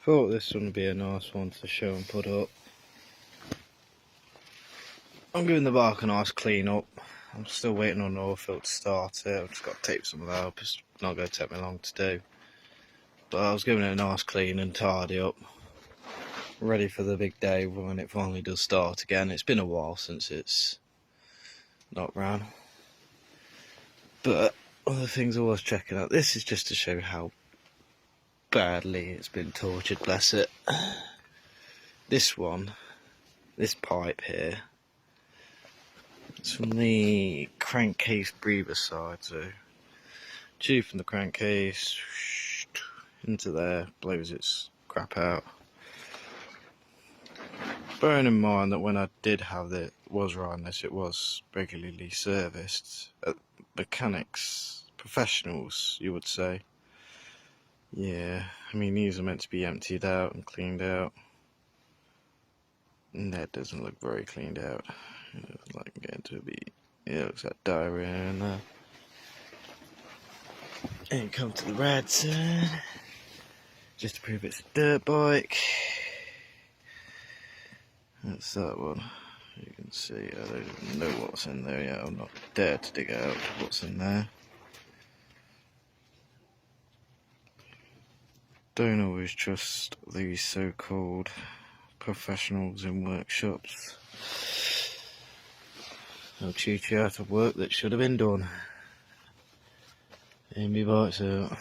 Thought this one would be a nice one to show and put up. I'm giving the bike a nice clean up. I'm still waiting on the oil filter to start it. I've just got to tape some of that up. It's not going to take me long to do. But I was giving it a nice clean and tidy up. Ready for the big day when it finally does start again. It's been a while since it's not ran. But other things I was checking out. This is just to show how badly it's been tortured, bless it. This one, this pipe here, it's from the crankcase breather side, so tube from the crankcase into there, blows its crap out. Bearing in mind that when I did have it, was riding this, it was regularly serviced at mechanics, professionals, you would say. Yeah, I mean, these are meant to be emptied out and cleaned out. And that doesn't look very cleaned out. It looks like I'm getting to be, yeah, it looks like diarrhea in there. And come to the rad side, just to prove it's a dirt bike. That's that one. You can see, I don't even know what's in there yet. I'm not dared to dig out what's in there. Don't always trust these so-called professionals in workshops. They'll cheat you out of work that should have been done. Amy bites out.